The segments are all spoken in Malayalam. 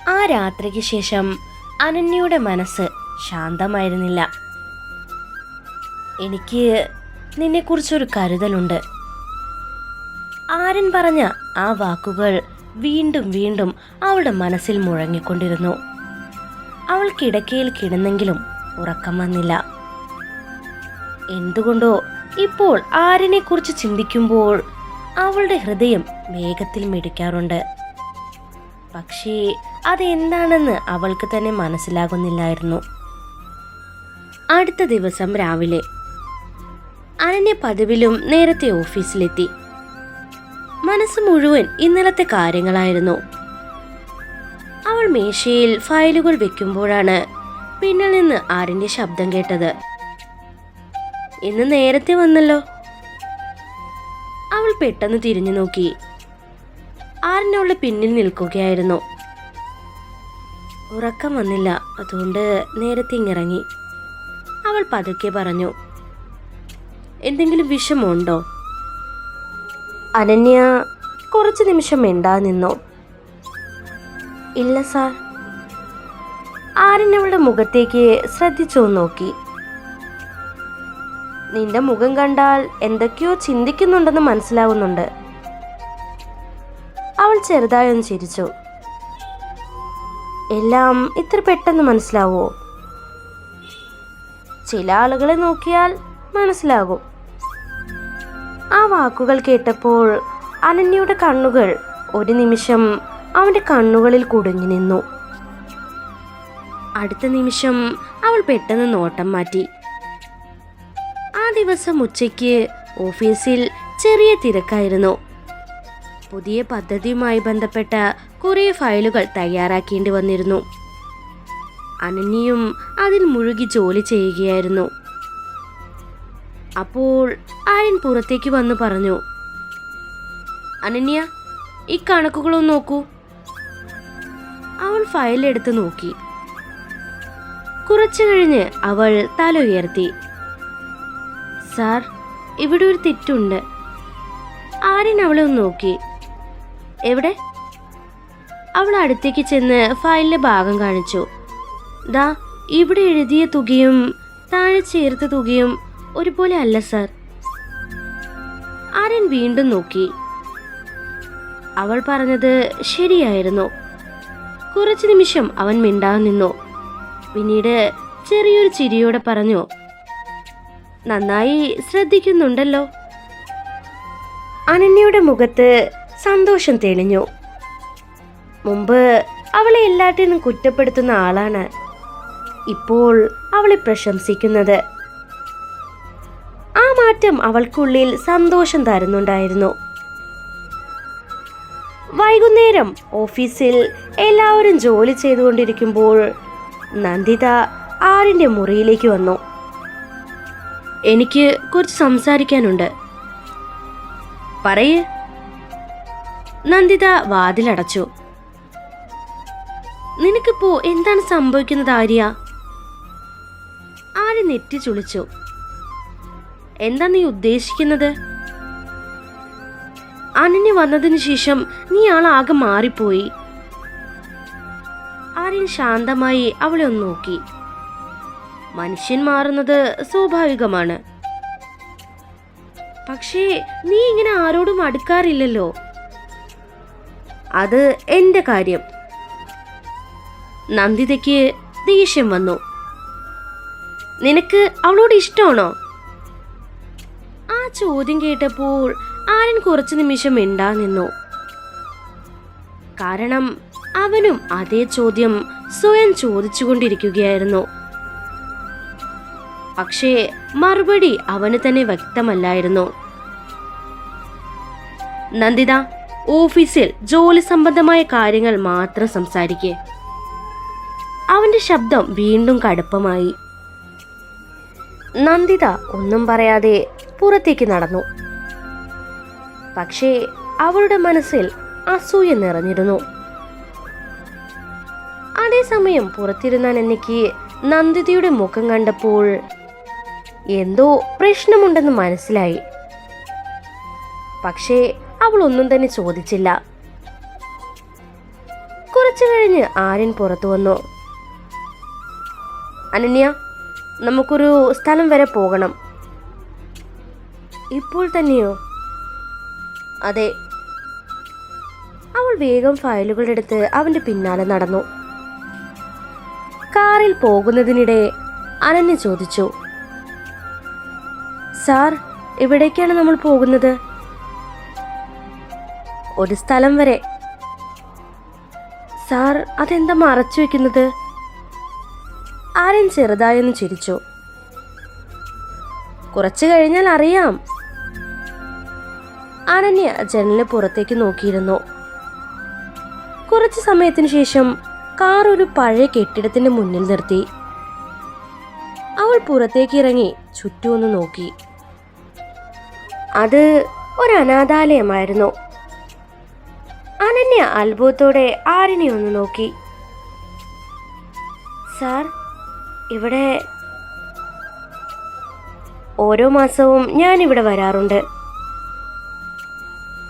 ആ രാത്രിക്ക് ശേഷം അനന്യയുടെ മനസ്സ് ശാന്തമായിരുന്നില്ല. എനിക്ക് നിന്നെക്കുറിച്ചൊരു കരുതലുണ്ട്. ആര്യൻ പറഞ്ഞ ആ വാക്കുകൾ വീണ്ടും വീണ്ടും അവളുടെ മനസ്സിൽ മുഴങ്ങിക്കൊണ്ടിരുന്നു. അവൾ കിടക്കയിൽ കിടന്നെങ്കിലും ഉറക്കം വന്നില്ല. എന്തുകൊണ്ടോ ഇപ്പോൾ ആര്യനെ കുറിച്ച് ചിന്തിക്കുമ്പോൾ അവളുടെ ഹൃദയം വേഗത്തിൽ മിടിക്കാറുണ്ട്. പക്ഷേ അതെന്താണെന്ന് അവൾക്ക് തന്നെ മനസ്സിലാകുന്നില്ലായിരുന്നു. അടുത്ത ദിവസം രാവിലെ അനന്യ പതിവിലും നേരത്തെ ഓഫീസിലെത്തി. മനസ്സ് മുഴുവൻ ഇന്നലത്തെ കാര്യങ്ങളായിരുന്നു. അവൾ മേശയിൽ ഫയലുകൾ വെക്കുമ്പോഴാണ് പിന്നിൽ നിന്ന് ആര്യന്റെ ശബ്ദം കേട്ടത്. ഇന്ന് നേരത്തെ വന്നല്ലോ. അവൾ പെട്ടെന്ന് തിരിഞ്ഞു നോക്കി. ആര്യൻ അവളുടെ പിന്നിൽ നിൽക്കുകയായിരുന്നു. ഉറക്കം വന്നില്ല, അതുകൊണ്ട് നേരത്തെ ഇങ്ങിറങ്ങി. അവൾ പതുക്കെ പറഞ്ഞു. എന്തെങ്കിലും വിഷമമുണ്ടോ? അനന്യ കുറച്ചു നിമിഷം മിണ്ടാതെ നിന്നു. ഇല്ല സാർ. ആര്യൻ അവളുടെ മുഖത്തേക്ക് ശ്രദ്ധിച്ചു നോക്കി. നിന്റെ മുഖം കണ്ടാൽ എന്തൊക്കെയോ ചിന്തിക്കുന്നുണ്ടെന്ന് മനസ്സിലാവുന്നുണ്ട്. അവൾ ചെറുതായൊന്ന് ചിരിച്ചു. എല്ലാം ഇത്ര പെട്ടെന്ന് മനസ്സിലാവോ? ചില ആളുകളെ നോക്കിയാൽ മനസ്സിലാകും. ആ വാക്കുകൾ കേട്ടപ്പോൾ അനന്യയുടെ കണ്ണുകൾ ഒരു നിമിഷം അവന്റെ കണ്ണുകളിൽ കുടുങ്ങി നിന്നു. അടുത്ത നിമിഷം അവൾ പെട്ടെന്ന് നോട്ടം മാറ്റി. ആ ദിവസം ഉച്ചയ്ക്ക് ഓഫീസിൽ ചെറിയ തിരക്കായിരുന്നു. പുതിയ പദ്ധതിയുമായി ബന്ധപ്പെട്ട കുറേ ഫയലുകൾ തയ്യാറാക്കേണ്ടി വന്നിരുന്നു. അനന്യയും അതിൽ മുഴുകി ജോലി ചെയ്യുകയായിരുന്നു. അപ്പോൾ ആര്യൻ പുറത്തേക്ക് വന്ന് പറഞ്ഞു. അനന്യ, ഈ കണക്കുകളൊന്ന് നോക്കൂ. അവൾ ഫയലെടുത്ത് നോക്കി. കുറച്ചു കഴിഞ്ഞ് അവൾ തല ഉയർത്തി. സാർ, ഇവിടെ ഒരു തെറ്റുണ്ട്. ആര്യൻ അവളെ ഒന്ന് നോക്കി. എവിടെ? അവൾ അടുത്തേക്ക് ചെന്ന് ഫയലിലെ ഭാഗം കാണിച്ചു. ദാ ഇവിടെ എഴുതിയ തുകയും താഴെ ചേർത്ത തുകയും ഒരുപോലെ അല്ല സാർ. ആര്യൻ വീണ്ടും നോക്കി. അവൾ പറഞ്ഞത് ശരിയായിരുന്നു. കുറച്ചു നിമിഷം അവൻ മിണ്ടാതെ നിന്നു. പിന്നീട് ചെറിയൊരു ചിരിയോടെ പറഞ്ഞു. നന്നായി ശ്രദ്ധിക്കുന്നുണ്ടല്ലോ. അനന്യയുടെ മുഖത്ത് സന്തോഷം തെളിഞ്ഞു. മുമ്പ് അവളെ എല്ലാറ്റിനും കുറ്റപ്പെടുത്തുന്ന ആളാണ് ഇപ്പോൾ അവളെ പ്രശംസിക്കുന്നത്. ആ മാറ്റം അവൾക്കുള്ളിൽ സന്തോഷം തരുന്നുണ്ടായിരുന്നു. വൈകുന്നേരം ഓഫീസിൽ എല്ലാവരും ജോലി ചെയ്തുകൊണ്ടിരിക്കുമ്പോൾ നന്ദിത ആര്യന്റെ മുറിയിലേക്ക് വന്നു. എനിക്ക് കുറച്ച് സംസാരിക്കാനുണ്ട്. പറയേ. നന്ദിത വാതിലടച്ചു. നിനക്കിപ്പോ എന്താണ് സംഭവിക്കുന്നത് ആര്യ? ആര്യ നെറ്റി ചുളിച്ചു. എന്താ നീ ഉദ്ദേശിക്കുന്നത്? അനന്യ വന്നതിന് ശേഷം നീ ആളാകെ മാറിപ്പോയി. ആര്യൻ ശാന്തമായി അവളെ ഒന്ന് നോക്കി. മനുഷ്യൻ മാറുന്നത് സ്വാഭാവികമാണ്. പക്ഷേ നീ ഇങ്ങനെ ആരോടും അടുക്കാറില്ലല്ലോ. അത് എന്റെ കാര്യം. നന്ദിതയ്ക്ക് ദേഷ്യം വന്നു. നിനക്ക് അവളോട് ഇഷ്ടമാണോ? ആ ചോദ്യം കേട്ടപ്പോൾ ആര്യൻ കുറച്ചു നിമിഷം മിണ്ടാ നിന്നു. കാരണം അവനും അതേ ചോദ്യം സ്വയം ചോദിച്ചുകൊണ്ടിരിക്കുകയായിരുന്നു. പക്ഷേ മറുപടി അവന് തന്നെ വ്യക്തമല്ലായിരുന്നു. നന്ദിത, ഓഫീസിൽ ജോലി സംബന്ധമായ കാര്യങ്ങൾ മാത്രം സംസാരിക്കേ. അവന്റെ ശബ്ദം വീണ്ടും കടുപ്പമായി. നന്ദിത ഒന്നും പറയാതെ പുറത്തേക്ക് നടന്നു. പക്ഷേ അവളുടെ മനസ്സിൽ അസൂയ നിറഞ്ഞിരുന്നു. അതേസമയം പുറത്തിരുന്ന അനന്യയ്ക്ക് നന്ദിതയുടെ മുഖം കണ്ടപ്പോൾ എന്തോ പ്രശ്നമുണ്ടെന്ന് മനസ്സിലായി. പക്ഷേ അവൾ ഒന്നും തന്നെ ചോദിച്ചില്ല. കുറച്ചു കഴിഞ്ഞ് ആര്യൻ പുറത്തു വന്നു. അനന്യ, നമുക്കൊരു സ്ഥലം വരെ പോകണം. ഇപ്പോൾ തന്നെയോ? അതെ. അവൾ വേഗം ഫയലുകൾ എടുത്ത് അവന്റെ പിന്നാലെ നടന്നു. കാറിൽ പോകുന്നതിനിടെ അനന്യ ചോദിച്ചു, സാർ, എവിടേക്കാണ് നമ്മൾ പോകുന്നത്? ഒരു സ്ഥലം വരെ. സാർ, അതെന്താ മറച്ചു വെക്കുന്നത്? ആര്യൻ ചെറുതായൊന്ന് ചിരിച്ചു. കുറച്ചു കഴിഞ്ഞാൽ അറിയാം. അനന്യ ജനലിന് പുറത്തേക്ക് നോക്കിയിരുന്നു. കുറച്ചു സമയത്തിന് ശേഷം കാർ ഒരു പഴയ കെട്ടിടത്തിന്റെ മുന്നിൽ നിർത്തി. അവൾ പുറത്തേക്ക് ഇറങ്ങി ചുറ്റുമൊന്ന് നോക്കി. അത് ഒരു അനാഥാലയമായിരുന്നു. അനന്യ അത്ഭുതത്തോടെ ആര്യനെ ഒന്ന് നോക്കി. സാർ, ഇവിടെ ഓരോ മാസവും ഞാൻ ഇവിടെ വരാറുണ്ട്.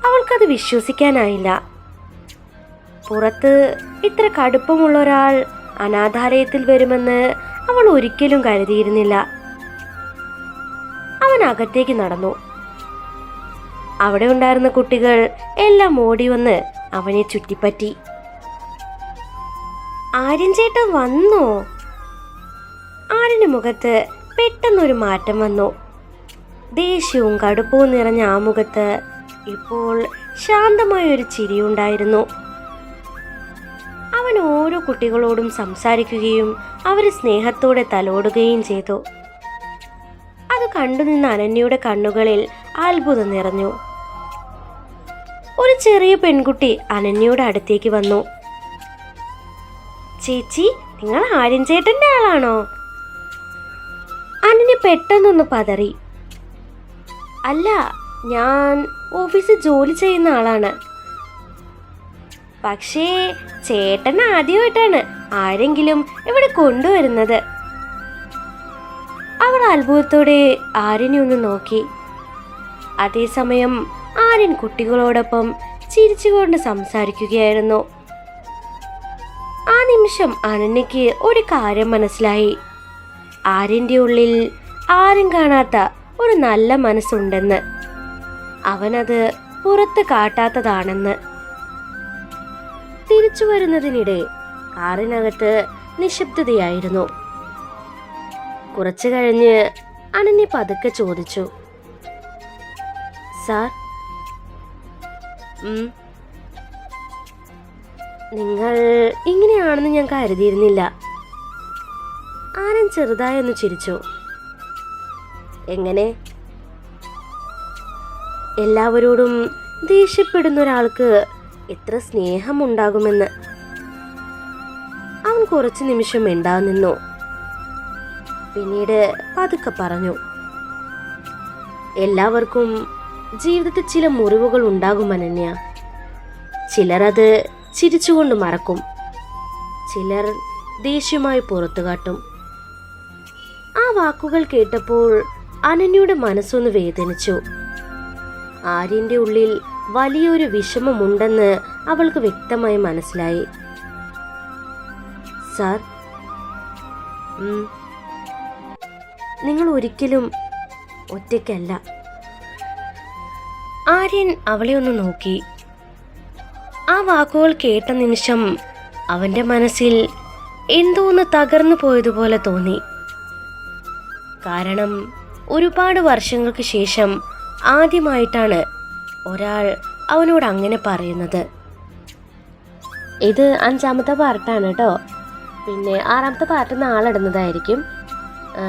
അവൾക്കത് വിശ്വസിക്കാനായില്ല. പുറത്ത് ഇത്ര കടുപ്പമുള്ള ഒരാൾ അനാഥാലയത്തിൽ വരുമെന്ന് അവൾ ഒരിക്കലും കരുതിയിരുന്നില്ല. അവൻ അകത്തേക്ക് നടന്നു. അവിടെ ഉണ്ടായിരുന്ന കുട്ടികൾ എല്ലാം ഓടി വന്ന് അവനെ ചുറ്റിപ്പറ്റി. ആര്യൻ ചേട്ടൻ വന്നോ? ആര്യന്റെ മുഖത്ത് പെട്ടെന്നൊരു മാറ്റം വന്നു. ദേഷ്യവും കടുപ്പവും നിറഞ്ഞ ആ മുഖത്ത് ഇപ്പോൾ ശാന്തമായൊരു ചിരിയുണ്ടായിരുന്നു. അവൻ ഓരോ കുട്ടികളോടും സംസാരിക്കുകയും അവരെ സ്നേഹത്തോടെ തലോടുകയും ചെയ്തു. അത് കണ്ടുനിന്ന അനന്യയുടെ കണ്ണുകളിൽ അത്ഭുതം നിറഞ്ഞു. ഒരു ചെറിയ പെൺകുട്ടി അനന്യയുടെ അടുത്തേക്ക് വന്നു. ചേച്ചി, നിങ്ങൾ ആര്യൻ ചേട്ടന്റെ ആളാണോ? അനന്യ പെട്ടെന്നൊന്ന് പതറി. അല്ല, ഞാൻ ഓഫീസിൽ ജോലി ചെയ്യുന്ന ആളാണ്. പക്ഷേ ചേട്ടൻ ആദ്യമായിട്ടാണ് ആരെങ്കിലും ഇവിടെ കൊണ്ടുവരുന്നത്. അവൾ അത്ഭുതത്തോടെ ആര്യനെ ഒന്ന് നോക്കി. അതേസമയം ആര്യൻ കുട്ടികളോടൊപ്പം ചിരിച്ചുകൊണ്ട് സംസാരിക്കുകയായിരുന്നു. ആ നിമിഷം അനന്യയ്ക്ക് ഒരു കാര്യം മനസ്സിലായി. ആര്യന്റെ ഉള്ളിൽ ആരും കാണാത്ത ഒരു നല്ല മനസ്സുണ്ടെന്ന്, അവനത് പുറത്ത് കാട്ടാത്തതാണെന്ന്. തിരിച്ചു വരുന്നതിനിടെ കാറിനകത്ത് നിശബ്ദതയായിരുന്നു. കുറച്ചു കഴിഞ്ഞ് അനന്യ പതുക്കെ ചോദിച്ചു, സാർ, നിങ്ങൾ ഇങ്ങനെയാണെന്ന് ഞാൻ കരുതിയിരുന്നില്ല. ആര്യൻ ചെറുതായൊന്ന് ചിരിച്ചു. എങ്ങനെ? എല്ലാവരോടും ദേഷ്യപ്പെടുന്ന ഒരാൾക്ക് എത്ര സ്നേഹമുണ്ടാകുമെന്ന്. അവൻ കുറച്ചു നിമിഷം മിണ്ടാതെ നിന്നു. പിന്നീട് പതുക്കെ പറഞ്ഞു, എല്ലാവർക്കും ജീവിതത്തിൽ ചില മുറിവുകൾ ഉണ്ടാകും അനന്യ. ചിലരത് ചിരിച്ചുകൊണ്ട് മറക്കും, ചിലർ ദേഷ്യമായി പുറത്തു കാട്ടും. ആ വാക്കുകൾ കേട്ടപ്പോൾ അനന്യയുടെ മനസ്സൊന്ന് വേദനിച്ചു. ആര്യന്റെ ഉള്ളിൽ വലിയൊരു വിഷമമുണ്ടെന്ന് അവൾക്ക് വ്യക്തമായി മനസ്സിലായി. സാർ, നിങ്ങൾ ഒരിക്കലും ഒറ്റയ്ക്കല്ല. ആര്യൻ അവളെ ഒന്ന് നോക്കി. ആ വാക്കുകൾ കേട്ട നിമിഷം അവന്റെ മനസ്സിൽ എന്തോന്ന് തകർന്നു പോയതുപോലെ തോന്നി. കാരണം ഒരുപാട് വർഷങ്ങൾക്ക് ശേഷം ആദ്യമായിട്ടാണ് ഒരാൾ അവനോട് അങ്ങനെ പറയുന്നത്. ഇത് 5ാമത്തെ പാർട്ടാണ് കേട്ടോ. പിന്നെ 6ാമത്തെ പാർട്ട് നാളെ ഇടുന്നതായിരിക്കും.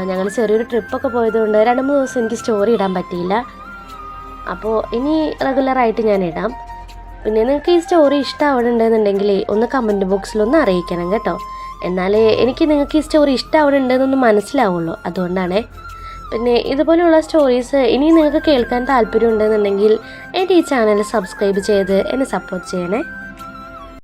ഞങ്ങൾ ചെറിയൊരു ട്രിപ്പൊക്കെ പോയതുകൊണ്ട് 2-3 ദിവസം എനിക്ക് സ്റ്റോറി ഇടാൻ പറ്റിയില്ല. അപ്പോൾ ഇനി റെഗുലറായിട്ട് ഞാൻ ഇടാം. പിന്നെ നിങ്ങൾക്ക് ഈ സ്റ്റോറി ഇഷ്ടമാവണമെന്നുണ്ടെങ്കിൽ ഒന്ന് കമൻറ്റ് ബോക്സിലൊന്ന് അറിയിക്കണം കേട്ടോ. എന്നാലേ എനിക്ക് നിങ്ങൾക്ക് ഈ സ്റ്റോറി ഇഷ്ടമാവണമെന്നൊന്ന് മനസ്സിലാവുള്ളൂ. അതുകൊണ്ടാണേ. പിന്നെ ഇതുപോലെയുള്ള സ്റ്റോറീസ് ഇനി നിങ്ങൾക്ക് കേൾക്കാൻ താല്പര്യം ഉണ്ടെന്നുണ്ടെങ്കിൽ എൻ്റെ ഈ ചാനൽ സബ്സ്ക്രൈബ് ചെയ്ത് എന്നെ സപ്പോർട്ട് ചെയ്യണേ.